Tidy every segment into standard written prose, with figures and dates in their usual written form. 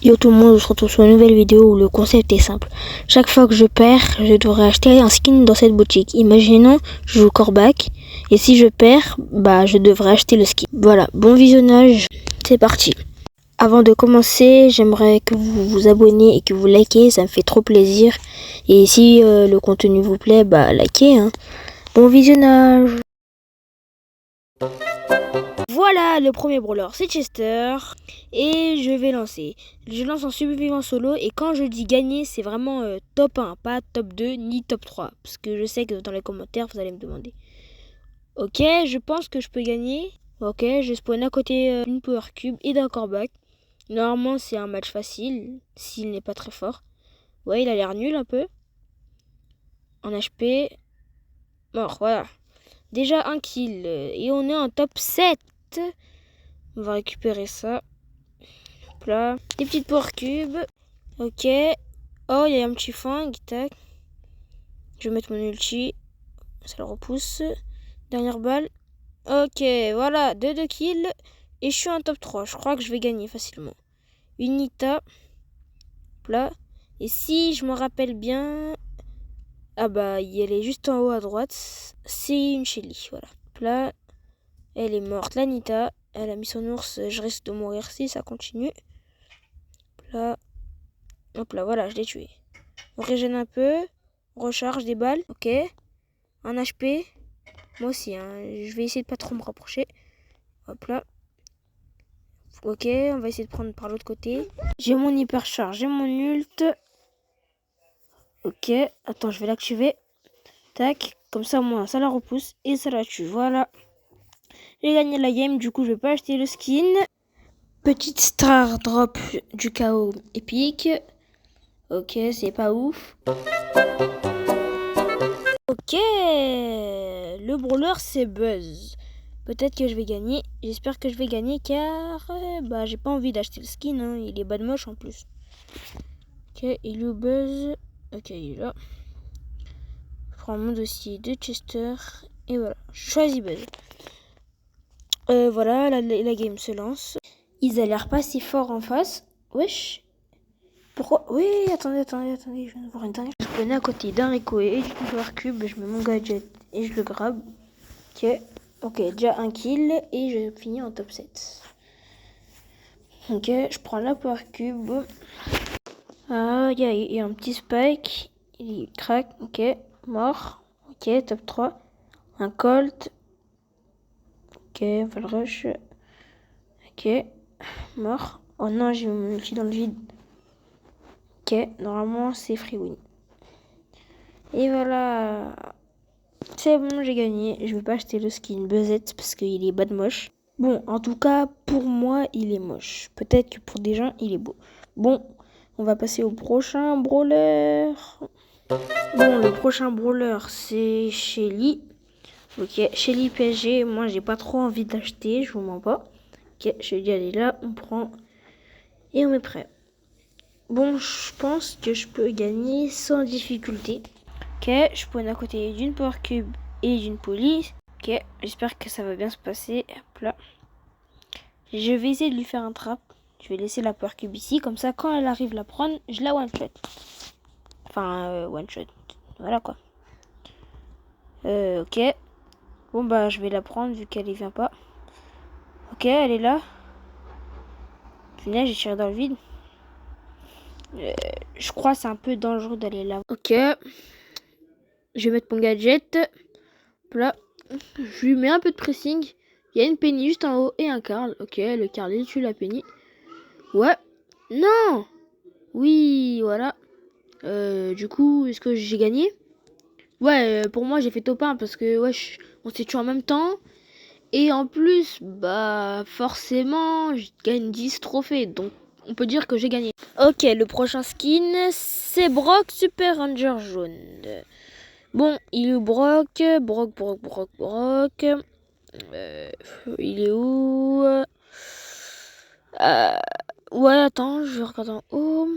Yo tout le monde, on se retrouve sur une nouvelle vidéo où le concept est simple. Chaque fois que je perds, je devrais acheter un skin dans cette boutique. Imaginons, je joue Corbac, et si je perds, je devrais acheter le skin. Voilà, bon visionnage, c'est parti. Avant de commencer, j'aimerais que vous vous abonnez et que vous likez, ça me fait trop plaisir. Et si le contenu vous plaît, likez. Hein. Bon visionnage. Voilà, le premier brawler, c'est Chester. Et je vais lancer. Je lance en survivant solo. Et quand je dis gagner, c'est vraiment top 1, pas top 2 ni top 3. Parce que je sais que dans les commentaires, vous allez me demander. Ok, je pense que je peux gagner. Ok, je spawn à côté d'une Power Cube et d'un Corbac. Normalement, c'est un match facile, s'il n'est pas très fort. Ouais, il a l'air nul un peu. En HP. Mort, voilà. Déjà un kill. Et on est en top 7. On va récupérer ça. Hop là. Des petites power cubes. Ok. Oh, il y a un petit fang. Tac. Je vais mettre mon ulti. Ça le repousse. Dernière balle. Ok, voilà. 2 kills. Et je suis en top 3. Je crois que je vais gagner facilement. Une Nita. Hop là. Et si je me rappelle bien... Ah elle est juste en haut à droite. C'est une Shelly, voilà. Hop là. Elle est morte. La Nita. Elle a mis son ours. Je risque de mourir si ça continue. Hop là, voilà, je l'ai tué. On régène un peu. On recharge des balles. Ok. Un HP. Moi aussi, hein. Je vais essayer de pas trop me rapprocher. Hop là. Ok, on va essayer de prendre par l'autre côté. J'ai mon hypercharge, j'ai mon ult. Ok, attends, je vais l'activer. Tac, comme ça, moi, ça la repousse et ça la tue. Voilà. J'ai gagné la game, du coup, je vais pas acheter le skin. Petite star drop du chaos épique. Ok, c'est pas ouf. Ok, le brawler c'est Buzz. Peut-être que je vais gagner. J'espère que je vais gagner car j'ai pas envie d'acheter le skin. Hein. Il est bas de moche en plus. Ok, il est où Buzz? Ok, il est là. Je prends mon dossier de Chester et voilà. Je choisis Buzz. Voilà, la game se lance. Ils a l'air pas si forts en face. Wesh. Pourquoi? Oui, attendez, je viens de voir une dingue. Je connais à côté d'un Rico et du Power Cube, je mets mon gadget et je le grabe. Ok, déjà un kill et je finis en top 7. Ok, je prends la Power Cube. Ah, il y a un petit spike. Il craque, ok, mort. Ok, top 3. Un Colt. Ok, Val Rush. Ok, mort. Oh non, j'ai mis mon ulti dans le vide. Ok, normalement c'est free win. Et voilà. C'est bon, j'ai gagné. Je vais pas acheter le skin Buzzette parce qu'il est bas de moche. Bon, en tout cas, pour moi, il est moche. Peut-être que pour des gens, il est beau. Bon, on va passer au prochain brawler. Bon, le prochain brawler, c'est Shelly. Ok, Shelly PSG. Moi, j'ai pas trop envie d'acheter, je vous mens pas. Ok, je vais y aller là, on prend et on est prêt. Bon, je pense que je peux gagner sans difficulté. Ok, je spawn à côté d'une Power Cube et d'une police. Ok, j'espère que ça va bien se passer. Hop là. Je vais essayer de lui faire un trap. Je vais laisser la Power Cube ici. Comme ça, quand elle arrive la prendre, je la one-shot. Enfin, one-shot. Voilà quoi. Ok. Bon, je vais la prendre vu qu'elle y vient pas. Ok, elle est là. Punaise, j'ai tiré dans le vide. Je crois que c'est un peu dangereux d'aller là. Ok. Je vais mettre mon gadget. Là. Je lui mets un peu de pressing. Il y a une Penny juste en haut et un Carl. Ok, le Carl, il tue la Penny. Ouais. Non. Oui, voilà. Du coup, est-ce que j'ai gagné? Ouais, pour moi, j'ai fait top 1 parce que, on s'est tué en même temps. Et en plus, forcément, je gagne 10 trophées. Donc, on peut dire que j'ai gagné. Ok, le prochain skin, c'est Brock Super Ranger jaune. Bon, il est où Brock? Brock. Il est où? Ouais, attends, je regarde en haut.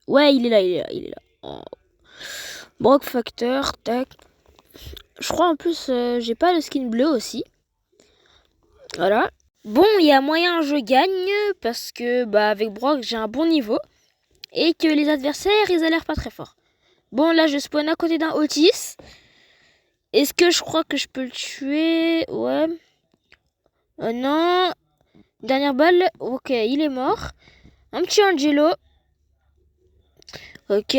Ouais, il est là. Oh. Brock Factor, tac. Je crois en plus, j'ai pas le skin bleu aussi. Voilà. Bon, il y a moyen je gagne parce que avec Brock j'ai un bon niveau et que les adversaires ils a l'air pas très forts. Bon, là je spawn à côté d'un Otis. Est-ce que je crois que je peux le tuer? Ouais. Non. Dernière balle. Ok, il est mort. Un petit Angelo. Ok.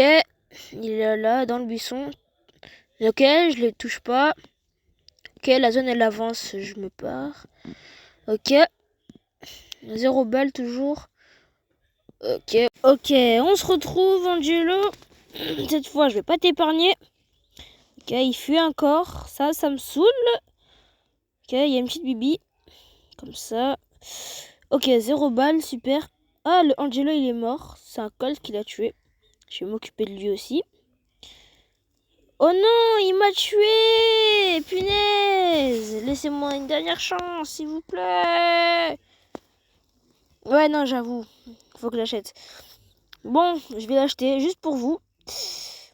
Il est là dans le buisson. Ok, je le touche pas. Ok, la zone elle avance, je me pars. Ok. 0 balle toujours. Ok. Ok, on se retrouve Angelo. Cette fois je vais pas t'épargner. Ok, il fuit encore. Ça me saoule. Ok, il y a une petite bibi. Comme ça. Ok, 0 balle, super. Ah, le Angelo il est mort. C'est un Colt qui l'a tué. Je vais m'occuper de lui aussi. Oh non, il m'a tué! Punaise! Laissez-moi une dernière chance, s'il vous plaît! Ouais, non, j'avoue. Faut que j'achète. Bon, je vais l'acheter juste pour vous.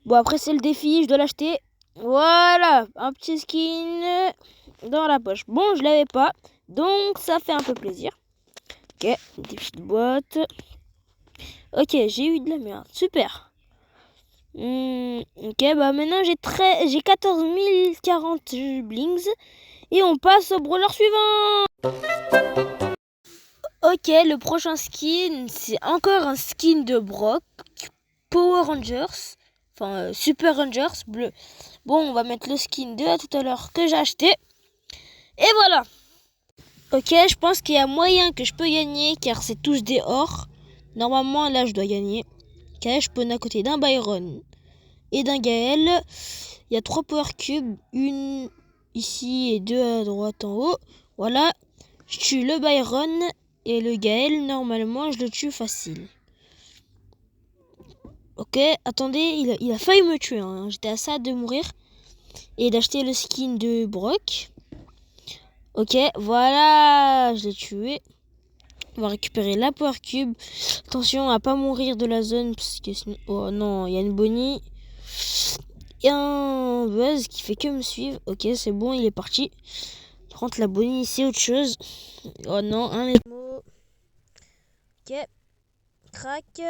Bon, après, c'est le défi, je dois l'acheter. Voilà, un petit skin dans la poche. Bon, je l'avais pas, donc ça fait un peu plaisir. Ok, des petites boîtes. Ok, j'ai eu de la merde. Super. Ok, maintenant j'ai 14 040 blings. Et on passe au brawler suivant. Ok, le prochain skin, c'est encore un skin de Brock. Power Rangers. Enfin, Super Rangers bleu. Bon, on va mettre le skin de tout à l'heure que j'ai acheté. Et voilà. Ok, je pense qu'il y a moyen que je peux gagner car c'est tous des or. Normalement, là, je dois gagner. Ok, je spawn à côté d'un Byron et d'un Gaël. Il y a 3 Power Cubes. Une ici et 2 à droite en haut. Voilà. Je tue le Byron et le Gaël. Normalement, je le tue facile. Ok, attendez, il a failli me tuer. Hein. J'étais à ça de mourir et d'acheter le skin de Brock. Ok, voilà, je l'ai tué. On va récupérer la Power Cube. Attention à pas mourir de la zone parce que sinon... Oh non, il y a une Bonnie. Il y a un Buzz qui fait que me suivre. Ok, c'est bon, il est parti. Par contre, la Bonnie, c'est autre chose. Oh non, un Nemo. Ok, crac.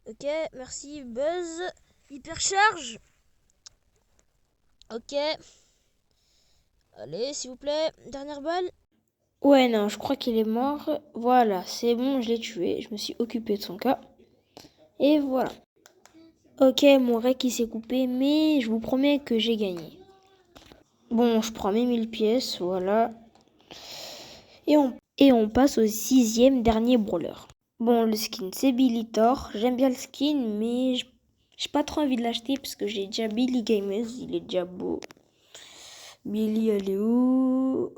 Ok, merci Buzz. Hypercharge. Ok. Allez, s'il vous plaît, dernière balle. Ouais, non, je crois qu'il est mort. Voilà, c'est bon, je l'ai tué. Je me suis occupé de son cas. Et voilà. Ok, mon rec il s'est coupé, mais je vous promets que j'ai gagné. Bon, je prends mes 1000 pièces, voilà. Et on passe au 6e dernier brawler. Bon, le skin c'est Billy Thor. J'aime bien le skin, mais j'ai pas trop envie de l'acheter parce que j'ai déjà Billy Gamers. Il est déjà beau. Billy, elle est où?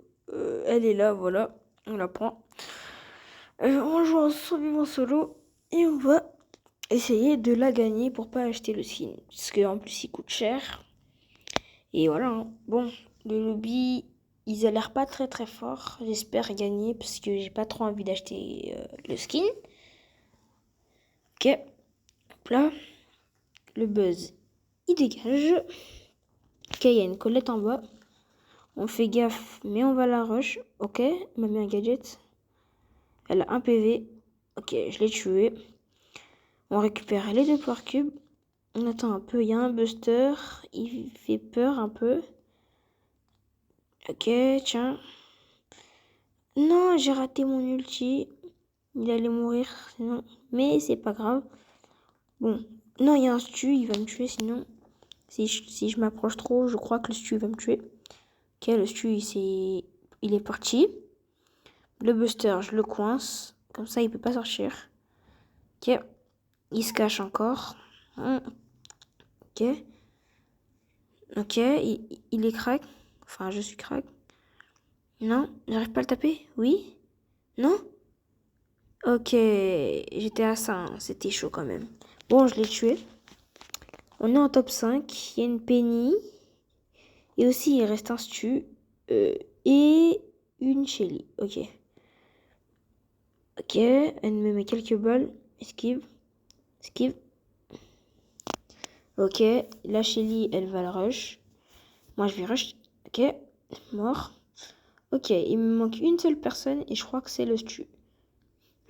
Elle est là, voilà. On la prend. On joue en survivant solo et on va essayer de la gagner pour pas acheter le skin. Parce qu'en plus, il coûte cher. Et voilà. Hein. Bon, le lobby, ils ont l'air pas très très forts. J'espère gagner parce que j'ai pas trop envie d'acheter le skin. Ok. Hop là. Le buzz, il dégage. Ok, il y a une Colette en bas. On fait gaffe, mais on va la rush. Ok, elle m'a mis un gadget. Elle a un PV. Ok, je l'ai tué. On récupère les 2 Power Cubes. On attend un peu. Il y a un Buster. Il fait peur un peu. Ok, tiens. Non, j'ai raté mon ulti. Il allait mourir sinon. Mais c'est pas grave. Bon. Non, il y a un Stu. Il va me tuer sinon. Si je m'approche trop, je crois que le Stu va me tuer. Ok, le Stu, il est parti. Le Buster, je le coince. Comme ça, il peut pas sortir. Ok. Il se cache encore. Ok. Ok, il est crack. Enfin, je suis crack. Non, j'arrive pas à le taper. Oui? Non? Ok, j'étais à ça. Hein. C'était chaud quand même. Bon, je l'ai tué. On est en top 5. Il y a une Penny. Et aussi, il reste un Stu. Et une Shelly. Ok. Ok, elle me met quelques balles. Esquive. Esquive. Ok, la Shelly, elle va le rush. Moi, je vais rush. Ok, mort. Ok, il me manque une seule personne et je crois que c'est le Stu.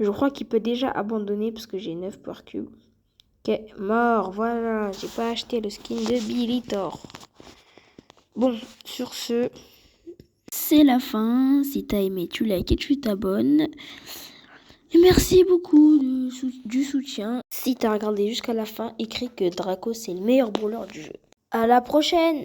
Je crois qu'il peut déjà abandonner parce que j'ai 9 power cubes. Ok, mort, voilà, j'ai pas acheté le skin de Bilitor. Bon, sur ce, c'est la fin. Si t'as aimé, tu likes et tu t'abonnes. Et merci beaucoup du soutien. Si t'as regardé jusqu'à la fin, écris que Draco c'est le meilleur brawler du jeu. À la prochaine!